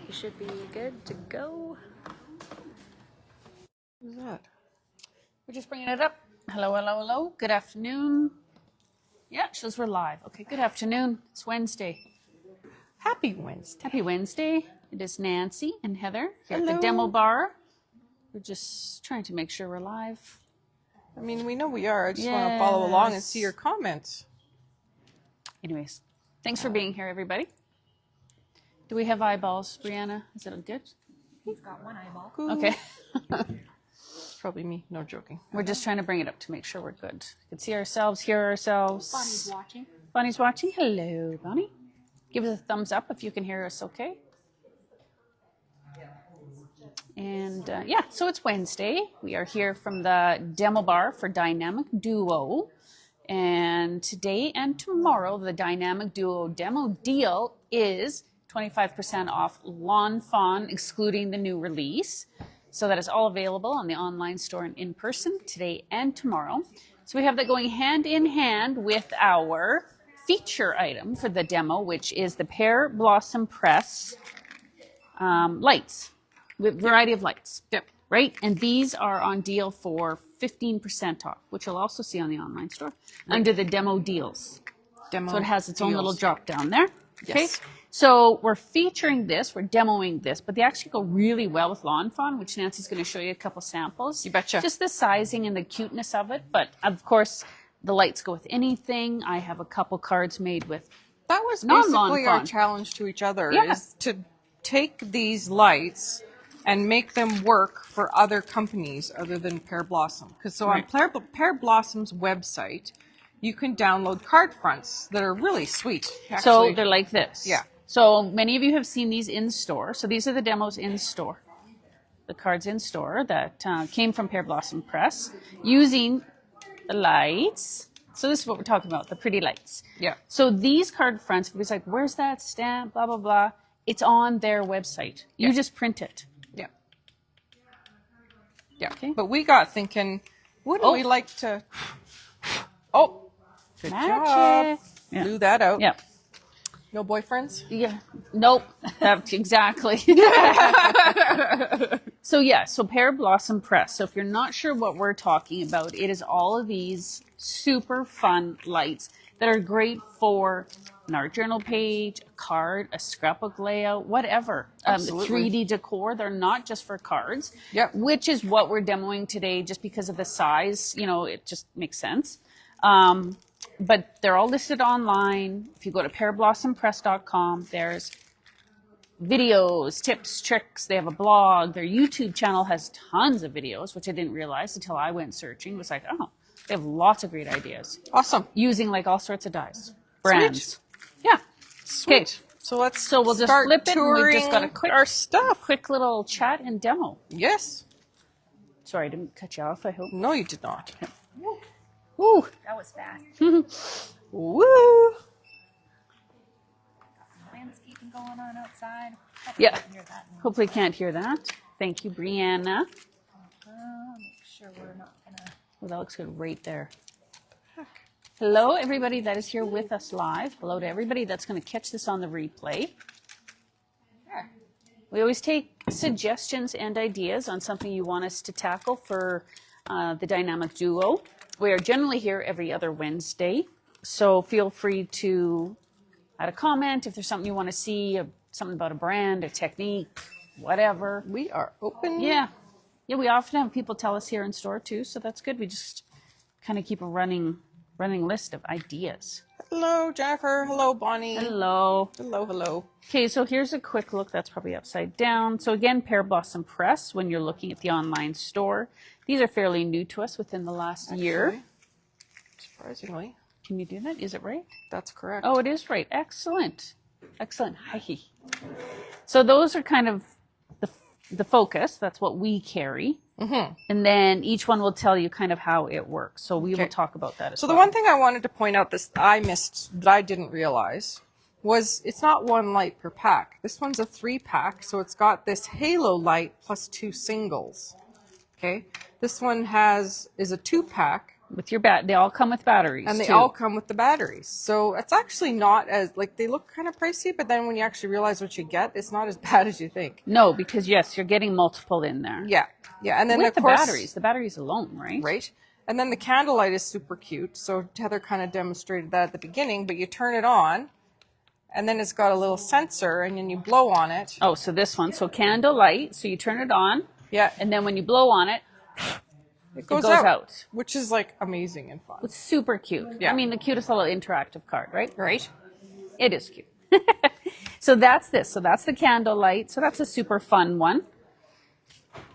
You should be good to go. Who's that? We're just bringing it up. Hello, hello, hello. Good afternoon. Yeah, it shows we're live. Okay, good afternoon. It's Wednesday. Happy Wednesday. Happy Wednesday. It is Nancy and Heather here Hello. at the demo bar. We're just trying to make sure we're live. I mean, we know we are. I just want to follow along and see your comments. Anyways, thanks for being here, everybody. Do we have eyeballs, Brianna? Is it good? He's got one eyeball. Ooh. Okay. Probably me. No joking. We're just trying to bring it up to make sure we're good. We can see ourselves, hear ourselves. Bonnie's watching. Bonnie's watching. Hello, Bonnie. Give us a thumbs up if you can hear us okay. And yeah, so it's Wednesday. We are here from the demo bar for Dynamic Duo. And today and tomorrow, the Dynamic Duo demo deal is 25% off Lawn Fawn, excluding the new release. So that is all available on the online store and in person today and tomorrow. So we have that going hand in hand with our feature item for the demo, which is the Pear Blossom Press lights, with variety of lights. Yep. Right? And these are on deal for 15% off, which you'll also see on the online store under the demo deals. Demo So it has its own little deals. drop down there. Okay. Yes. So we're featuring this, we're demoing this, but they actually go really well with Lawn Fawn, which Nancy's going to show you a couple samples. You betcha. Just the sizing and the cuteness of it. But of course, the lights go with anything. I have a couple cards made with That was Non-lawn basically our fawn. challenge to each other, Yeah. is to take these lights and make them work for other companies other than Pear Blossom. Because so Right. on Pear Blossom's website, you can download card fronts that are really sweet. So Actually. they're like this. Yeah. So many of you have seen these in store. So these are the demos in store. The cards in store that came from Pear Blossom Press using the lights. So this is what we're talking about, the pretty lights. Yeah. So these card fronts, if it's like, where's that stamp, blah, blah, blah, it's on their website. You Yeah. just print it. Yeah. Yeah. Okay. But we got thinking, wouldn't we like to... Oh, good job. Magic. Yeah. Blew that out. Yeah. No boyfriends? Yeah. Nope. That's exactly. So yeah, so Pear Blossom Press. So if you're not sure what we're talking about, it is all of these super fun lights that are great for an art journal page, a card, a scrapbook layout, whatever. Absolutely. 3D decor. They're not just for cards. Yep. Which is what we're demoing today just because of the size. You know, it just makes sense. But they're all listed online. If you go to pearblossompress.com, there's videos, tips, tricks. They have a blog. Their YouTube channel has tons of videos, which I didn't realize until I went searching. It was like, oh, they have lots of great ideas Awesome. using like all sorts of dyes, brands. Sweet. Yeah. Sweet. So let's So we'll just start flip it. And we've just got a touring our stuff. quick little chat and demo. Yes. Sorry, I didn't cut you off, I hope. No, you did not. Ooh. That was fast. Woo! Landscaping going on outside. Yeah. I can hear that now. Hopefully you can't hear that. Thank you, Brianna. Make sure we're not gonna. Well, that looks good right there. Hello, everybody that is here with us live. Hello to everybody that's going to catch this on the replay. There. We always take suggestions and ideas on something you want us to tackle for the Dynamic Duo. We are generally here every other Wednesday, so feel free to add a comment if there's something you want to see, something about a brand, a technique, whatever. We are open. Yeah. Yeah, we often have people tell us here in store too, so that's good. We just kind of keep a running list of ideas. Hello, Jennifer. Hello, Bonnie. Hello. Hello, hello. Okay, so here's a quick look. That's probably upside down. So again, Pear Blossom Press, when you're looking at the online store. These are fairly new to us within the last year. Actually, surprisingly, Can you do that? Is it right? that's correct. Oh, it is right. Excellent. Excellent. Hi. So those are kind of the focus. That's what we carry. Mm-hmm. And then each one will tell you kind of how it works. So we will Okay. talk about that as So well. the one thing I wanted to point out that I missed, that I didn't realize, was it's not one light per pack. This one's a 3-pack, so it's got this halo light plus 2 singles. Okay, this one is a 2-pack With your they all come with batteries, And they too. all come with the batteries. So it's actually not as, like, they look kind of pricey, but then when you actually realize what you get, it's not as bad as you think. No, because yes, you're getting multiple in there. Yeah. Yeah. And then With of the course, batteries alone, right? right? And then the candlelight is super cute. So Heather kind of demonstrated that at the beginning, but you turn it on and then it's got a little sensor and then you blow on it. Oh, so this one. So candle light. So you turn it on. Yeah. And then when you blow on it, It goes out. Which is like amazing and fun. it's super cute. Yeah. I mean, the cutest little interactive card, right? Right? It is cute. So that's this. So that's the candle light. So that's a super fun one.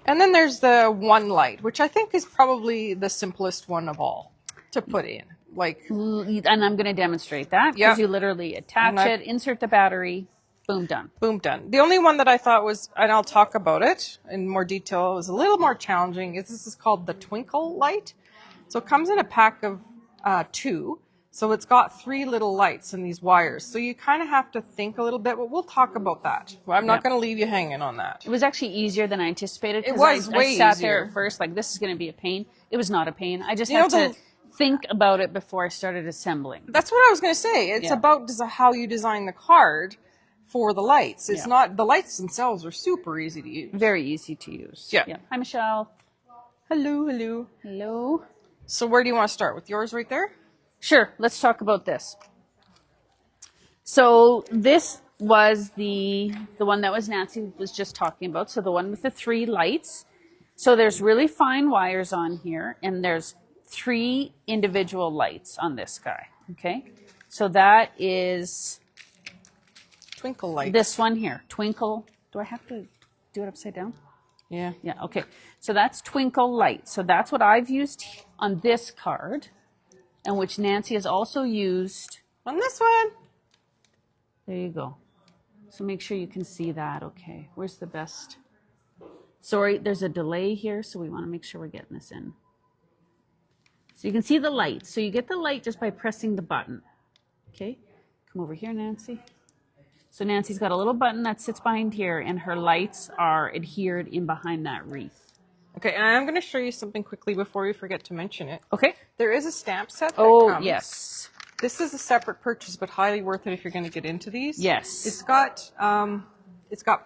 And then there's the one light, which I think is probably the simplest one of all to put in. Like, And I'm going to demonstrate that Yep. because you literally attach And it, insert the battery, boom, done. boom, done. The only one that I thought was, and I'll talk about it in more detail, was a little more challenging. This is called the Twinkle light. So it comes in a pack of 2. So it's got 3 little lights in these wires. So you kind of have to think a little bit, but we'll talk about that. Well, I'm not Yep. going to leave you hanging on that. It was actually easier than I anticipated. 'Cause It was I way sat there easier. at first like, this is going to be a pain. It was not a pain. I just You had know, to think about it before I started assembling. That's what I was going to say. It's Yeah. about how you design the card for the lights. It's Yeah. not, the lights themselves are super easy to use. Very easy to use. Yeah. Hi, Michelle. Hello, hello. Hello. So where do you want to start? With yours right there? Sure. Let's talk about this. So this was the one that was Nancy was just talking about. So the one with the 3 lights. So there's really fine wires on here, and there's 3 individual lights on this guy. Okay. So that is Twinkle light. this one here, Twinkle. Do I have to do it upside down? Yeah. Yeah, okay. So that's Twinkle Light. So that's what I've used on this card, and which Nancy has also used. On this one. There you go. So make sure you can see that. Okay, where's the best? Sorry, there's a delay here, so we want to make sure we're getting this in. So you can see the light. So you get the light just by pressing the button. Okay, come over here, Nancy. So Nancy's got a little button that sits behind here, and her lights are adhered in behind that wreath. Okay, and I'm going to show you something quickly before we forget to mention it. Okay. There is a stamp set that Oh, comes. yes. This is a separate purchase, but highly worth it if you're going to get into these. Yes. It's got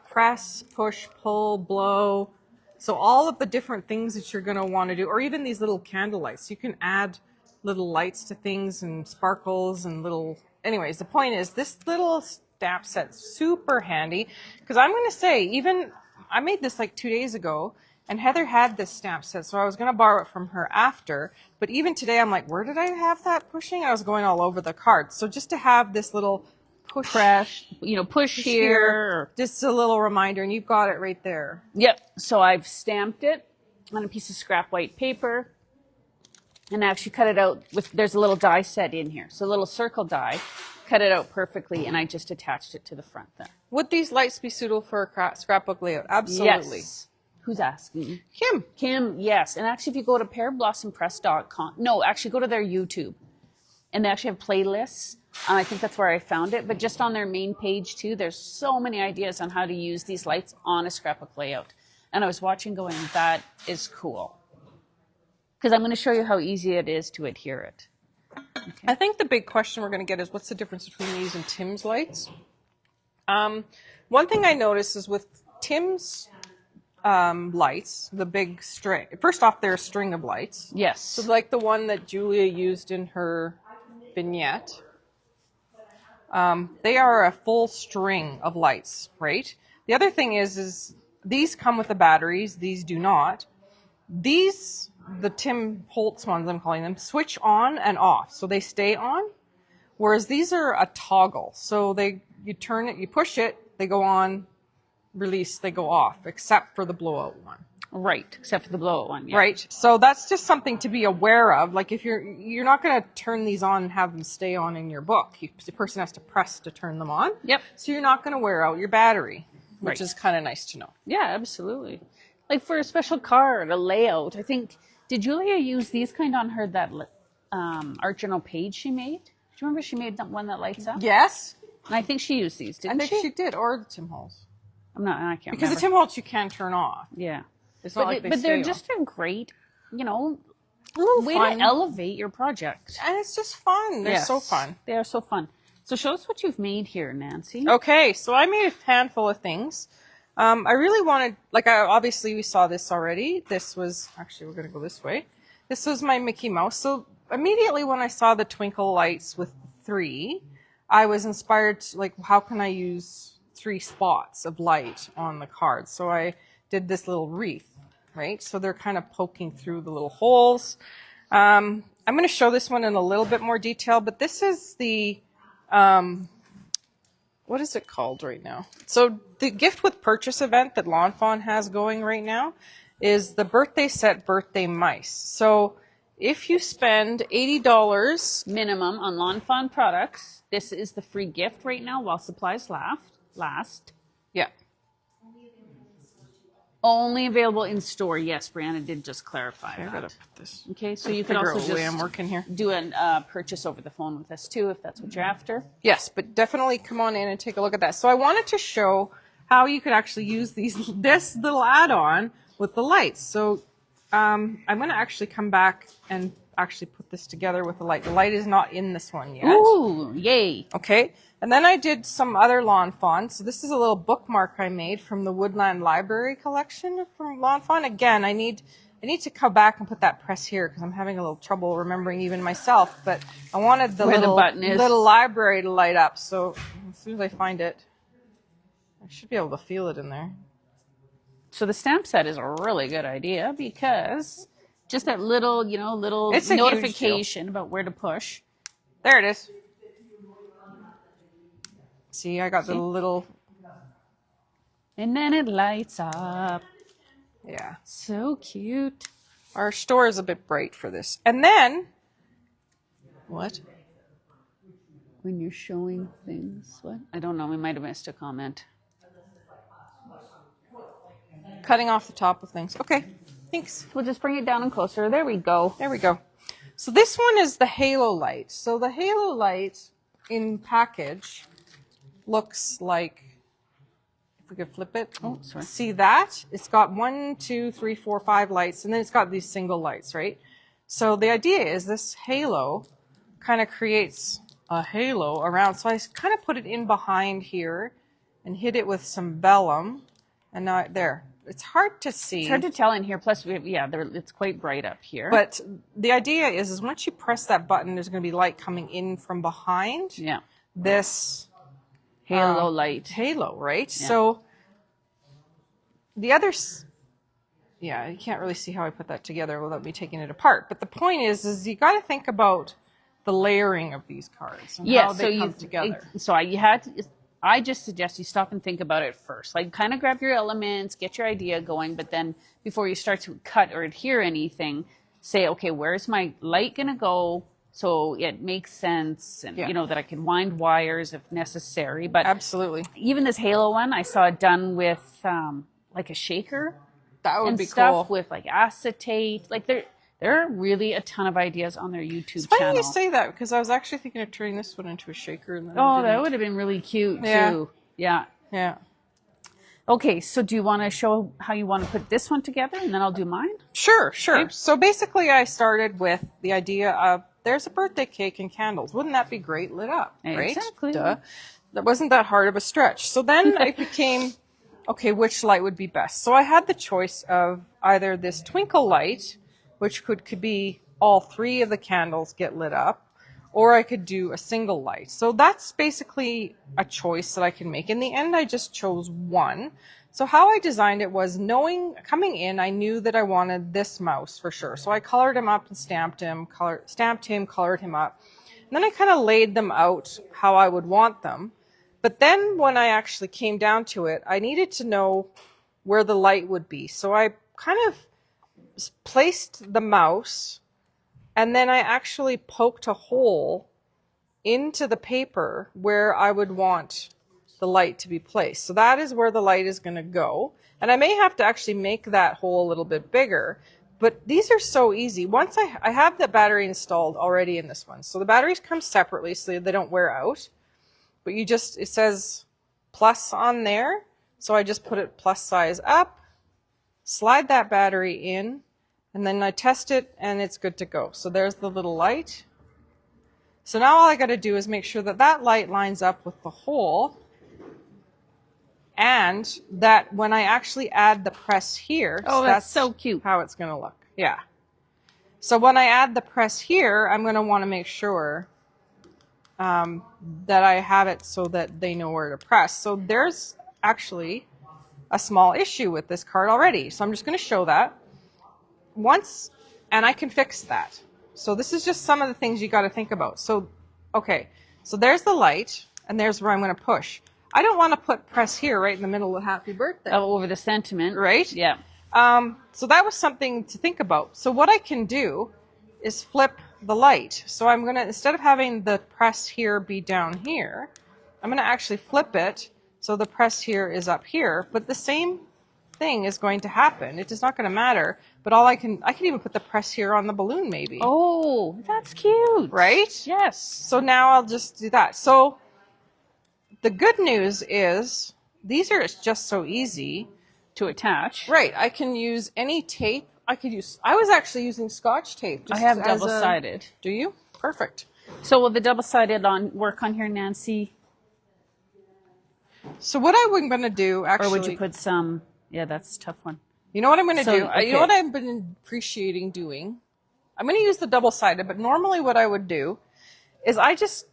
press, push, pull, blow. So all of the different things that you're going to want to do, or even these little candle lights. You can add little lights to things and sparkles and little... Anyways, the point is this little stamp set's super handy because I'm going to say, even I made this like 2 days ago, and Heather had this stamp set, so I was going to borrow it from her after. But even today, I'm like, where did I have that pushing? I was going all over the card. So just to have this little push, Push here. just a little reminder, and you've got it right there. Yep. So I've stamped it on a piece of scrap white paper, and actually cut it out with. There's a little die set in here, so a little circle die. Cut it out perfectly, and I just attached it to the front there. Would these lights be suitable for a scrapbook layout? Absolutely. Yes. Who's asking? Kim. Kim, yes. And actually, if you go to pearblossompress.com, no, actually go to their YouTube. And they actually have playlists. I think that's where I found it. But just on their main page, too, there's so many ideas on how to use these lights on a scrapbook layout. And I was watching going, that is cool. Because I'm going to show you how easy it is to adhere it. Okay. I think the big question we're going to get is what's the difference between these and Tim's lights? One thing I noticed is with Tim's lights, the big string. First off, they're a string of lights. Yes. So like the one that Julia used in her vignette. They are a full string of lights, right? The other thing is these come with the batteries. These do not. These, the Tim Holtz ones, I'm calling them, switch on and off. So they stay on. Whereas these are a toggle. So you turn it, you push it, they go on, release, they go off, except for the blowout one. Right, except for the blowout one. Yeah. Right. So that's just something to be aware of. Like if you're not going to turn these on and have them stay on in your book. The person has to press to turn them on. Yep. So you're not going to wear out your battery, which Right. is kind of nice to know. Yeah, absolutely. Like for a special card, a layout. I think, did Julia use these kind on her, that art journal page she made? Do you remember she made that one that lights up? Yes. And I think she used these, I didn't think she did, or the Tim Holtz. I can't Because remember. the Tim Holtz you can turn off. Yeah. It's not like But they're stay just a great, A little way fun. to elevate your project. And it's just fun. They're so Yes, fun. They are so fun. So show us what you've made here, Nancy. Okay, so I made a handful of things. I really wanted, obviously we saw this already. This was, actually we're going to go this way. This was my Mickey Mouse. So immediately when I saw the twinkle lights with 3, I was inspired to, like, how can I use 3 spots of light on the card? So I did this little wreath, right? So they're kind of poking through the little holes. I'm going to show this one in a little bit more detail, but this is the, what is it called right now? So the gift with purchase event that Lawn Fawn has going right now is the birthday set birthday mice. So if you spend $80 Minimum on Lawn Fawn products, this is the free gift right now while supplies last. yeah. Only available in store. Yes, Brianna did just clarify I that. gotta put this. Okay, so you can Figure also out the way I'm just working here. do a purchase over the phone with us too, if that's what you're after. Yes, but definitely come on in and take a look at that. So I wanted to show how you could actually use this little add-on with the lights. So I'm going to actually come back and actually put this together with the light. The light is not in this one yet. Ooh, yay. Okay, and then I did some other Lawn Fawn. So this is a little bookmark I made from the Woodland Library collection from Lawn Fawn. Again, I need to come back and put that press here because I'm having a little trouble remembering even myself. But I wanted the Where the little button is. little library to light up. So as soon as I find it, I should be able to feel it in there. So the stamp set is a really good idea because just that little, It's a huge notification about where to push. There it is. See, I got the little, And then it lights up. yeah. So cute. Our store is a bit bright for this. And then, what? When you're showing things, what? I don't know. We might have missed a comment. Cutting off the top of things. Okay, thanks. We'll just bring it down and closer. There we go. There we go. So this one is the halo light. So the halo light in package looks like, if we could flip it. Oh, sorry. See that? It's got 1, 2, 3, 4, 5 lights, and then it's got these single lights, right? So the idea is this halo kind of creates a halo around. So I kind of put it in behind here and hit it with some vellum. And now there. It's hard to see. It's hard to tell in here. Plus, it's quite bright up here. But the idea is once you press that button, there's going to be light coming in from behind yeah, this halo light. halo, right? Yeah. So the others, yeah, you can't really see how I put that together without me taking it apart. But the point is you got to think about the layering of these cards and how they come together. I just suggest you stop and think about it first. Like, kind of grab your elements, get your idea going, but then before you start to cut or adhere anything, say, okay, where's my light going to go so it makes sense, and that I can wind wires if necessary. But absolutely, even this halo one, I saw it done with like a shaker. That would and be stuff cool. with like acetate. Like there are really a ton of ideas on their YouTube It's funny channel. you say that because I was actually thinking of turning this one into a shaker. And then Oh, that would have been really cute too. Yeah. Yeah. Okay, so do you want to show how you want to put this one together, and then I'll do mine? Sure. Okay. So basically I started with the idea of there's a birthday cake and candles. Wouldn't that be great lit up? Right? Exactly. Duh. That wasn't that hard of a stretch. So then it became, okay, which light would be best? So I had the choice of either this twinkle light, which could be all 3 of the candles get lit up, or I could do a single light. So that's basically a choice that I can make. In the end, I just chose one. So how I designed it was coming in, I knew that I wanted this mouse for sure. So I colored him up and stamped him, colored him up. And then I kind of laid them out how I would want them. But then when I actually came down to it, I needed to know where the light would be. So I kind of placed the mouse, and then I actually poked a hole into the paper where I would want the light to be placed. So that is where the light is going to go. And I may have to actually make that hole a little bit bigger, but these are so easy. Once I have the battery installed already in this one. So the batteries come separately so they don't wear out, but it says plus on there. So I just put it plus size up, slide that battery in, And then I test it and it's good to go. So there's the little light. So now all I got to do is make sure that that light lines up with the hole, and that when I actually add the press here, Oh, that's so cute. how it's going to look. Yeah. So when I add the press here, I'm going to want to make sure that I have it so that they know where to press. So there's actually a small issue with this card already. So I'm just going to show that once, and I can fix that. So this is just some of the things you got to think about. So, okay, so there's the light, and there's where I'm going to push. I don't want to put press here right in the middle of happy birthday. Oh, over the sentiment. Right? Yeah. So that was something to think about. So what I can do is flip the light. So I'm going to, instead of having the press here be down here, I'm going to actually flip it so the press here is up here. But the same thing is going to happen. It is not going to matter. But I can even put the press here on the balloon maybe. Oh, that's cute. Right? Yes. So now I'll just do that. So the good news is these are just so easy To attach. Right. I can use any tape. I was actually using Scotch tape. I have as a- double-sided. Do you? Perfect. So will the double-sided work on here, Nancy? So what I'm going to do, actually. Or would you put some... Yeah, that's a tough one. You know what I'm going to So, do? okay. You know what I've been appreciating doing? I'm going to use the double-sided, but normally what I would do is I just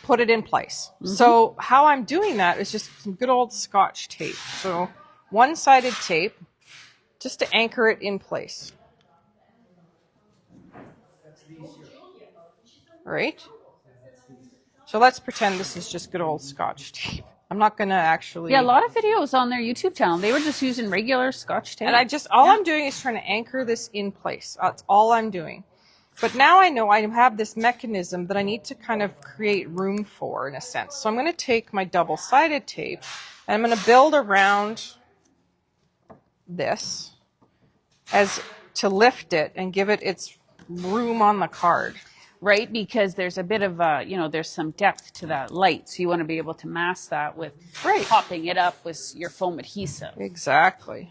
put it in place. Mm-hmm. So how I'm doing that is just some good old Scotch tape. So one-sided tape, just to anchor it in place. Right? So let's pretend this is just good old Scotch tape. I'm not going to actually... Yeah, a lot of videos on their YouTube channel. They were just using regular Scotch tape. And I'm doing is trying to anchor this in place. That's all I'm doing. But now I know I have this mechanism that I need to kind of create room for, in a sense. So I'm going to take my double-sided tape and I'm going to build around this as to lift it and give it its room on the card. Right, because there's a bit of there's some depth to that light, so you want to be able to mask that with popping it up with your foam adhesive. Exactly.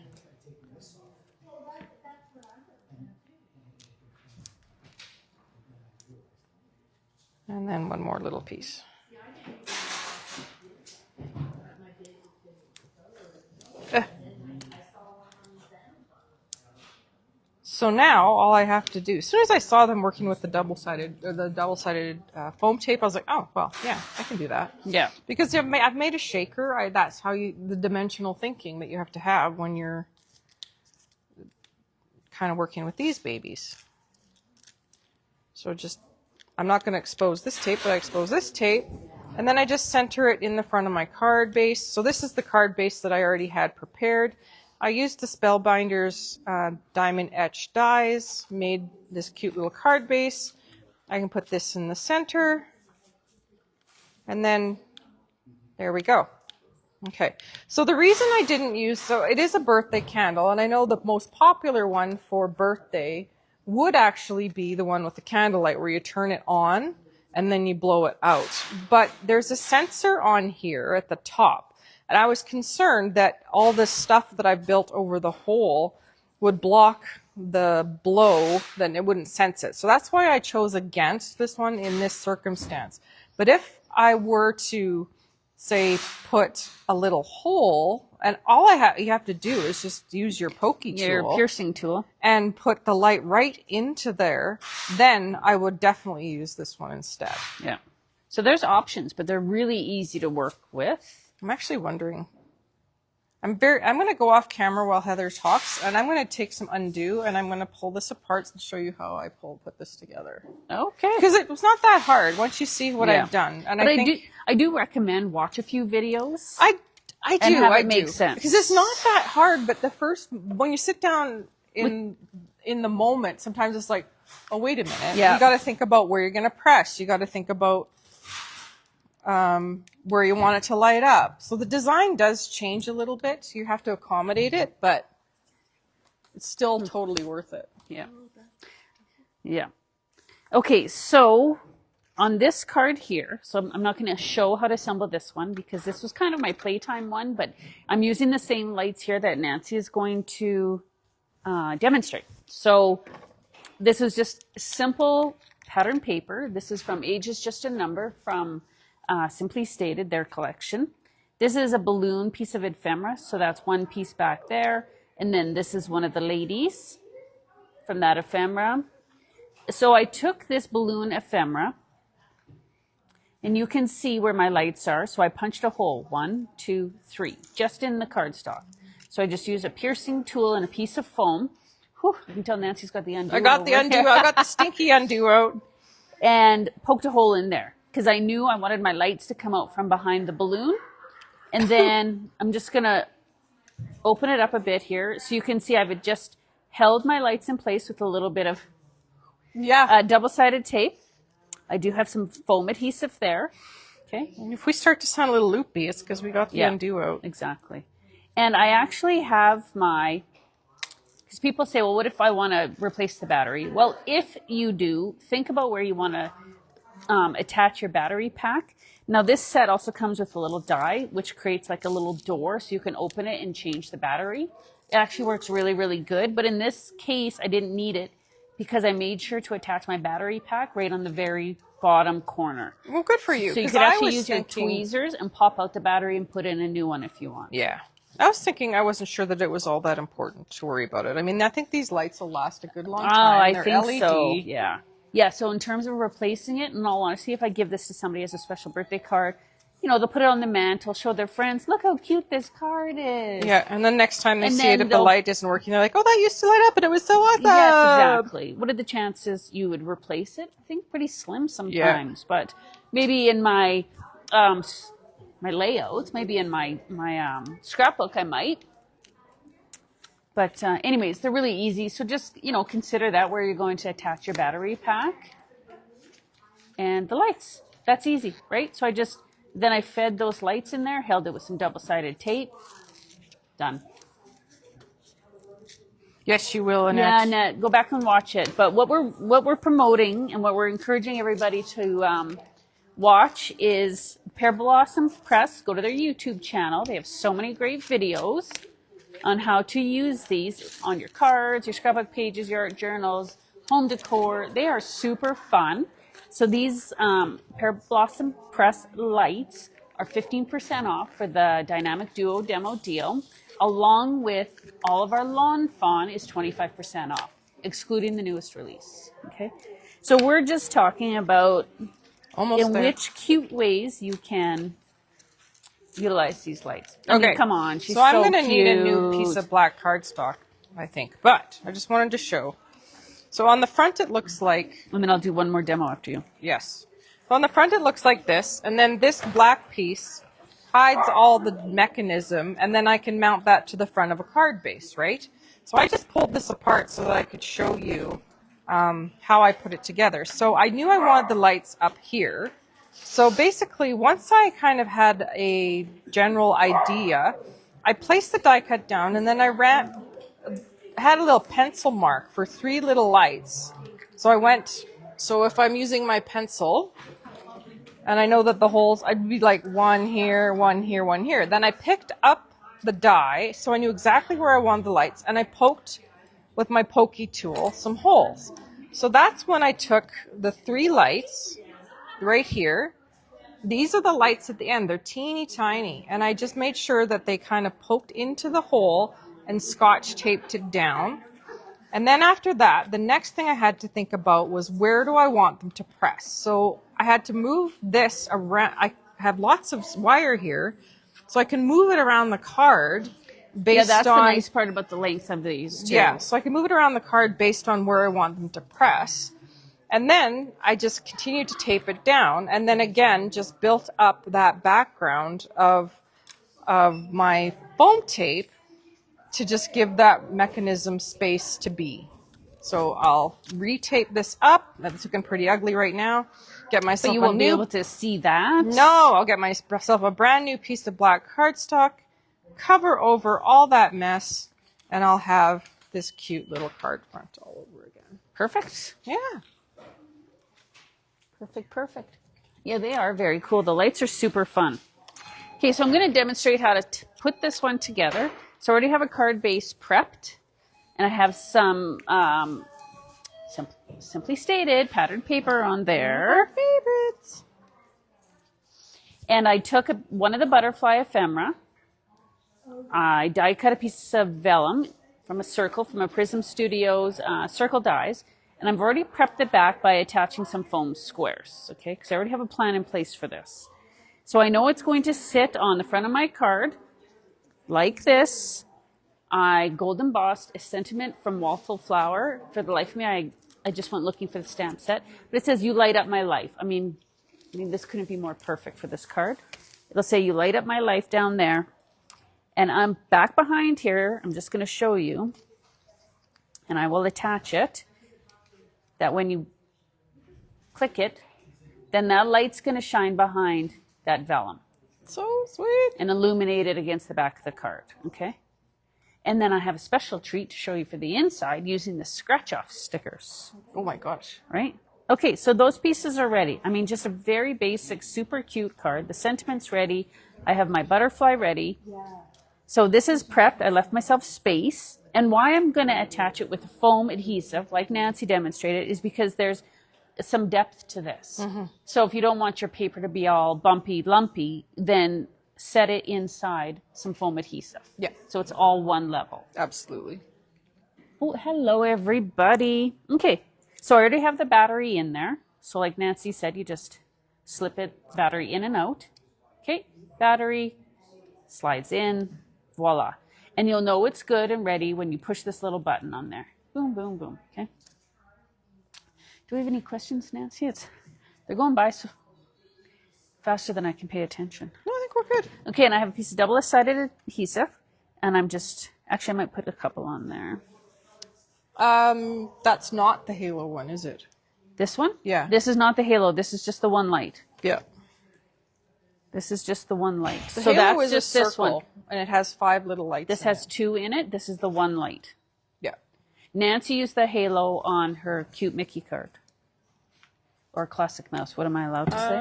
And then one more little piece. So now all I have to do, as soon as I saw them working with the double-sided foam tape, I was like, oh, well, yeah, I can do that. Yeah. Because I've made a shaker. That's how the dimensional thinking that you have to have when you're kind of working with these babies. So I'm not going to expose this tape, but I expose this tape. And then I just center it in the front of my card base. So this is the card base that I already had prepared. I used the Spellbinders diamond etched dies, made this cute little card base. I can put this in the center. And then there we go. Okay, so the reason I didn't use, so it is a birthday candle, and I know the most popular one for birthday would actually be the one with the candlelight where you turn it on and then you blow it out. But there's a sensor on here at the top. And I was concerned that all this stuff that I've built over the hole would block the blow, then it wouldn't sense it. So that's why I chose against this one in this circumstance. But if I were to, say, put a little hole, and all you have to do is just use your pokey tool. Your piercing tool. And put the light right into there, then I would definitely use this one instead. Yeah. So there's options, but they're really easy to work with. I'm actually wondering. I'm going to go off camera while Heather talks, and I'm going to take some undo, and I'm going to pull this apart and show you how I put this together. Okay. Because it was not that hard once you see what I've done. And but I do recommend watch a few videos. I do. And have I it make sense. Because it's not that hard, but when you sit down in the moment, sometimes it's like, oh, wait a minute. Yeah. You got to think about where you're going to press. You got to think about where you want it to light up. So the design does change a little bit. So you have to accommodate it, but it's still totally worth it. Yeah. Yeah. Okay, so on this card here, so I'm not going to show how to assemble this one because this was kind of my playtime one, but I'm using the same lights here that Nancy is going to demonstrate. So this is just simple pattern paper. This is from Age is Just a Number from Simply Stated, their collection. This is a balloon piece of ephemera, so that's one piece back there. And then this is one of the ladies from that ephemera. So I took this balloon ephemera, and you can see where my lights are. So I punched a hole, 1, 2, 3, just in the cardstock. So I just used a piercing tool and a piece of foam. Whew, you can tell Nancy's got the undo. I got the undo. I got the stinky undo out. And poked a hole in there because I knew I wanted my lights to come out from behind the balloon. And then I'm just going to open it up a bit here. So you can see I've just held my lights in place with a little bit of double-sided tape. I do have some foam adhesive there. Okay. And if we start to sound a little loopy, it's because we got the undo out. Exactly. And I actually have because people say, well, what if I want to replace the battery? Well, if you do, think about where you want to attach your battery pack. Now, this set also comes with a little die, which creates like a little door so you can open it and change the battery. It actually works really, really good. But in this case, I didn't need it because I made sure to attach my battery pack right on the very bottom corner. Well, good for you. So you can actually use your tweezers and pop out the battery and put in a new one if you want. Yeah. I was thinking I wasn't sure that it was all that important to worry about it. I mean, I think these lights will last a good long time. Oh, I They're think LED. so. Yeah. Yeah, so in terms of replacing it, in all honesty, if I give this to somebody as a special birthday card, they'll put it on the mantle, show their friends, look how cute this card is. Yeah, and then next time they see it, if the light isn't working, they're like, oh, that used to light up and it was so awesome. Yes, exactly. What are the chances you would replace it? I think pretty slim sometimes, but maybe in my my layouts, maybe in my scrapbook I might. But anyways, they're really easy. So just, consider that where you're going to attach your battery pack and the lights. That's easy, right? So then I fed those lights in there, held it with some double-sided tape. Done. Yes, you will, Annette. Yeah, Annette, go back and watch it. But what we're promoting and what we're encouraging everybody to watch is Pear Blossom Press. Go to their YouTube channel. They have so many great videos on how to use these on your cards, your scrapbook pages, your art journals, home decor. They are super fun. So these Pear Blossom Press lights are 15% off for the Dynamic Duo demo deal, along with all of our Lawn Fawn is 25% off, excluding the newest release. Okay, so we're just talking about which cute ways you can utilize these lights. I mean, come on, she's so I'm going to cute. need a new piece of black cardstock, I think. But I just wanted to show. So on the front, it looks like... And then I'll do one more demo after you. Yes. So on the front, it looks like this. And then this black piece hides all the mechanism. And then I can mount that to the front of a card base, right? So I just pulled this apart so that I could show you how I put it together. So I knew I wanted the lights up here. So basically, once I kind of had a general idea, I placed the die cut down, and then I had a little pencil mark for 3 little lights. So if I'm using my pencil, and I know that the holes, I'd be like 1 here, 1 here, 1 here. Then I picked up the die, so I knew exactly where I wanted the lights, and I poked with my pokey tool some holes. So that's when I took the 3 lights right here. These are the lights at the end. They're teeny tiny. And I just made sure that they kind of poked into the hole and scotch taped it down. And then after that, the next thing I had to think about was where do I want them to press? So I had to move this around. I have lots of wire here, so I can move it around the card based that's on... the nice part about the length of these, too. Yeah, so I can move it around the card based on where I want them to press. And then I just continued to tape it down, and then again just built up that background of my foam tape to just give that mechanism space to be. So I'll retape this up. That's looking pretty ugly right now. Get myself But you won't be able to see that? No, I'll get myself a brand new piece of black cardstock, cover over all that mess, and I'll have this cute little card front all over again. Perfect. Yeah. Perfect. Yeah, they are very cool. The lights are super fun. Okay, so I'm going to demonstrate how to put this one together. So I already have a card base prepped. And I have some simply stated patterned paper on there. Favorites. And I took one of the butterfly ephemera. I die cut a piece of vellum from a circle from a Prism Studios circle dies. And I've already prepped the back by attaching some foam squares, okay? Because I already have a plan in place for this. So I know it's going to sit on the front of my card like this. I gold embossed a sentiment from Waffle Flower. For the life of me, I just went looking for the stamp set. But it says, "You light up my life." I mean, this couldn't be more perfect for this card. It'll say, "You light up my life" down there. And I'm back behind here. I'm just going to show you. And I will attach it. That when you click it, then that light's going to shine behind that vellum. So sweet. And illuminate it against the back of the card, okay? And then I have a special treat to show you for the inside using the scratch-off stickers, Oh my gosh. right? Okay, so those pieces are ready. I mean, just a very basic, super cute card. The sentiment's ready. I have my butterfly ready. Yeah. So this is prepped. I left myself space. And why I'm going to attach it with a foam adhesive, like Nancy demonstrated, is because there's some depth to this. Mm-hmm. So if you don't want your paper to be all bumpy, lumpy, then set it inside some foam adhesive. Yeah. So it's all one level. Absolutely. Oh, hello, everybody. Okay, so I already have the battery in there. So like Nancy said, you just slip it, battery in and out. Okay, battery slides in, voila. And you'll know it's good and ready when you push this little button on there. Boom, boom, boom, okay? Do we have any questions, Nancy? They're going by so faster than I can pay attention. No, I think we're good. Okay, and I have a piece of double-sided adhesive, and I'm just, actually I might put a couple on there. That's not the halo one, is it? This one? Yeah. This is not the halo, this is just the one light. Yeah. This is just the one light. The so halo that's is just a this circle, one. and it has 5 little lights. This in has it. 2 in it. This is the one light. Yeah. Nancy used the halo on her cute Mickey card. Or classic mouse. What am I allowed to say?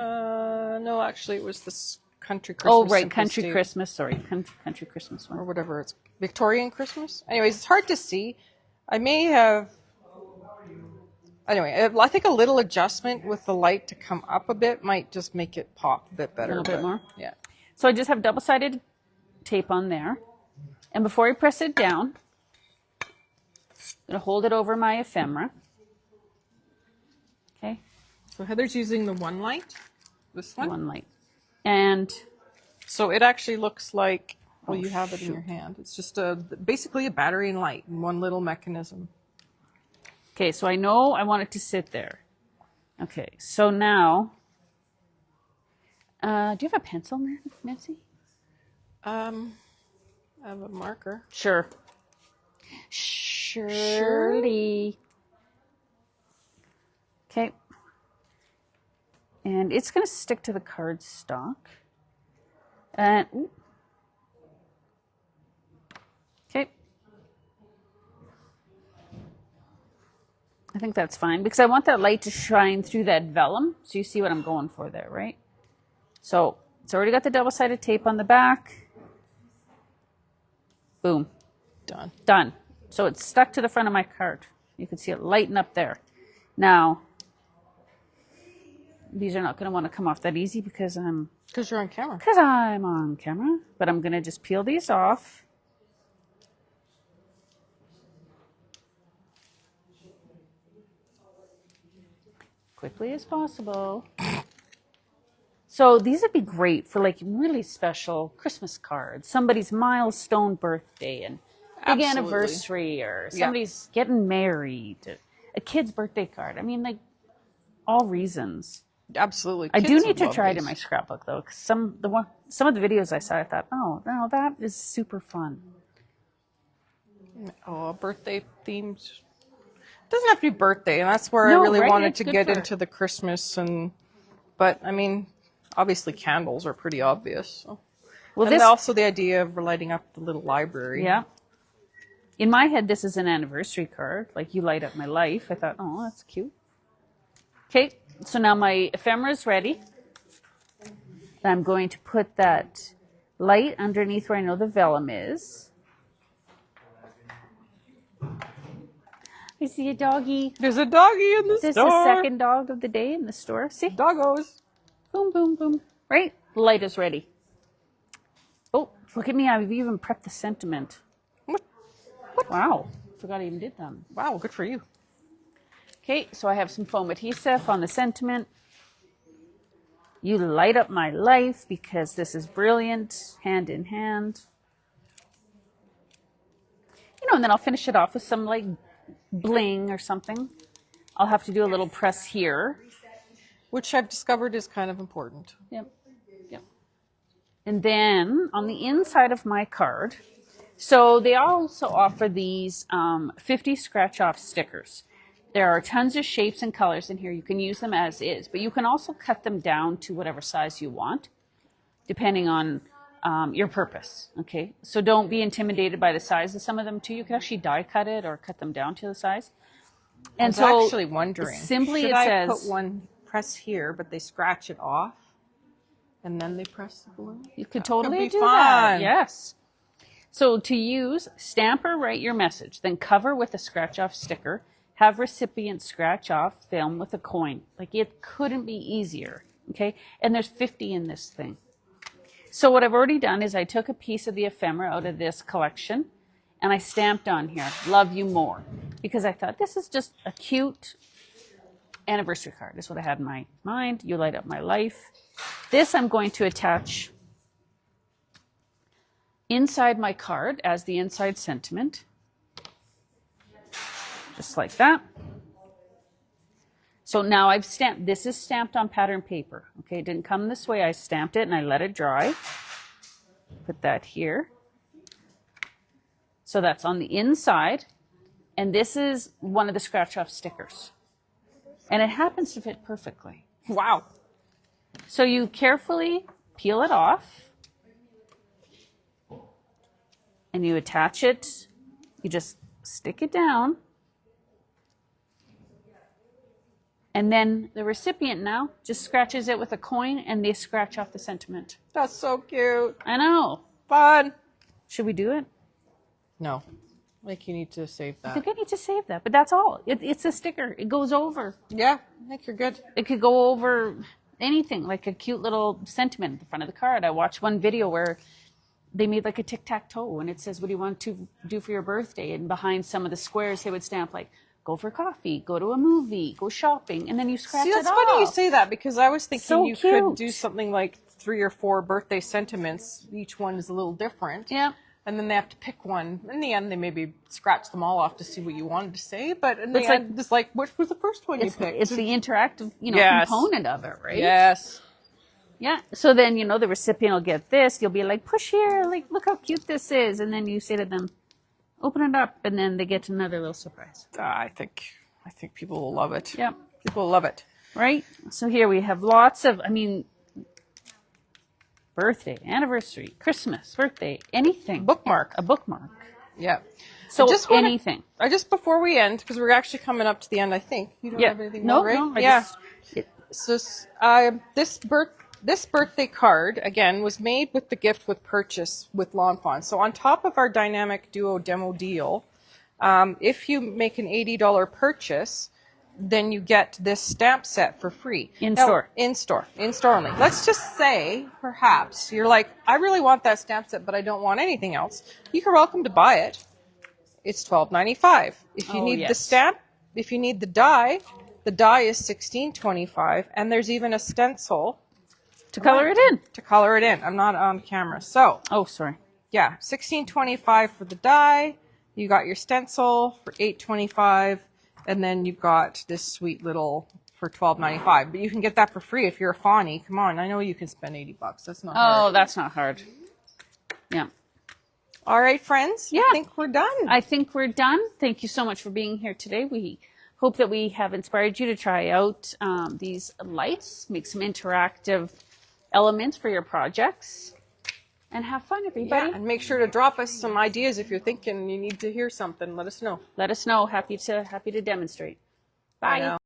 No, actually, it was this country Christmas. Oh, right. Simply Country Steve, Christmas. Sorry. Country Christmas or one. whatever it's Victorian Christmas. Anyways, it's hard to see. I may have. Anyway, I think a little adjustment with the light to come up a bit might just make it pop a bit better. A little bit more? Yeah. So I just have double-sided tape on there. And before I press it down, I'm going to hold it over my ephemera. Okay. So Heather's using the one light. This one. One light. And So it actually looks like. Well, Oh, you have it in shoot. your hand. It's just basically a battery and light in one little mechanism. okay, so I know I want it to sit there. Okay, so now, do you have a pencil, Nancy? I have a marker. Sure. Surely. Okay. And it's going to stick to the cardstock. And, ooh. Okay. I think that's fine because I want that light to shine through that vellum. So you see what I'm going for there, right? So it's already got the double-sided tape on the back. Boom. Done. Done. So it's stuck to the front of my card. You can see it lighten up there. Now, these are not going to want to come off that easy because I'm Because you're on camera. on camera. But I'm going to just peel these off. Quickly as possible. So these would be great for like really special Christmas cards, somebody's milestone birthday and big Absolutely. anniversary, or somebody's getting married, a kid's birthday card. I mean, like all reasons. Absolutely. I Kids do would need to love try it these. in my scrapbook though, because some of the videos I saw, I thought, oh, no, that is super fun. Oh, birthday themed. Doesn't have to be birthday, and that's where No, I really right? wanted It's to good get for- into the Christmas but I mean, obviously candles are pretty obvious. So. Well, And this also the idea of lighting up the little library. Yeah. In my head, this is an anniversary card. Like, you light up my life. I thought, oh, that's cute. Okay, so now my ephemera is ready. And I'm going to put that light underneath where I know the vellum is. I see a doggy. There's a doggy in the This is store. the second dog of the day in the store. See? Doggos. Boom, boom, boom. Right? The light is ready. Oh, look at me. I've even prepped the sentiment. What? Wow. Forgot I even did that. Wow, good for you. Okay, so I have some foam adhesive on the sentiment. You light up my life because this is brilliant, hand in hand. You know, and then I'll finish it off with some like bling or something. I'll have to do a little press here. Which I've discovered is kind of important. Yep. Yep. And then on the inside of my card, so they also offer these 50 scratch off stickers. There are tons of shapes and colors in here. You can use them as is, but you can also cut them down to whatever size you want, depending on your purpose. Okay, so don't be intimidated by the size of some of them too. You can actually die cut it or cut them down to the size. And I was so actually wondering, simply should it I says put one press here, but they scratch it off, and then they press the balloon? you could That totally be do fun. that. Yes. So to use, stamp or write your message, then cover with a scratch off sticker. Have recipient scratch off film with a coin. Like it couldn't be easier. Okay. And there's 50 in this thing. So what I've already done is I took a piece of the ephemera out of this collection and I stamped on here, love you more. Because I thought this is just a cute anniversary card. That's what I had in my mind. You light up my life. This I'm going to attach inside my card as the inside sentiment. Just like that. So now I've stamped, this is stamped on pattern paper. Okay, it didn't come this way. I stamped it and I let it dry. Put that here. So that's on the inside. And this is one of the scratch off stickers. And it happens to fit perfectly. Wow. So you carefully peel it off. And you attach it. You just stick it down. And then the recipient now just scratches it with a coin and they scratch off the sentiment. That's so cute. I know. Fun. Should we do it? No. Like you need to save I that. think I need to save that, but that's all. It's a sticker. It goes over. Yeah, I think you're good. It could go over anything, like a cute little sentiment at the front of the card. I watched one video where they made like a tic-tac-toe and it says, what do you want to do for your birthday? And behind some of the squares, they would stamp like, go for coffee, go to a movie, go shopping, and then you scratch See, it that's off. funny you say that because I was thinking So you cute. could do something like 3 or 4 birthday sentiments. Each one is a little different. Yeah. And then they have to pick one. In the end, they maybe scratch them all off to see what you wanted to say. But in the It's end, it's like, which was the first one you It's picked? the interactive, Yes. component of it, right? Yes. Yeah. So then, the recipient will get this. You'll be like, push here, like, look how cute this is. And then you say to them, open it up. And then they get another little surprise. I think people will love it. Yeah. People will love it. Right? So here we have lots of, birthday, anniversary, Christmas, birthday, anything. Bookmark. A bookmark. Yeah. So anything. Before we end, because we're actually coming up to the end, I think. You don't have anything more, right? No. This birthday card, again, was made with the gift with purchase with Lawn Fawn. So on top of our Dynamic Duo demo deal, if you make an $80 purchase, then you get this stamp set for free. In-store. In-store only. Let's just say, perhaps, you're like, I really want that stamp set, but I don't want anything else. You're welcome to buy it. It's $12.95. If you need the stamp, if you need the die is $16.25, and there's even a stencil To color it in. to color it in. I'm not on camera. So, Oh, sorry. yeah, $16.25 for the die. You got your stencil for $8.25, and then you've got this sweet little for $12.95. But you can get that for free if you're a Fawny. Come on, I know you can spend $80. That's not hard. Oh, that's not hard. Yeah. All right, friends. Yeah. I think we're done. I think we're done. Thank you so much for being here today. We hope that we have inspired you to try out these lights, make some interactive elements for your projects, and have fun, everybody. Yeah, and make sure to drop us some ideas if you're thinking you need to hear something. Let us know. Let us know. Happy to demonstrate. Bye. Bye now.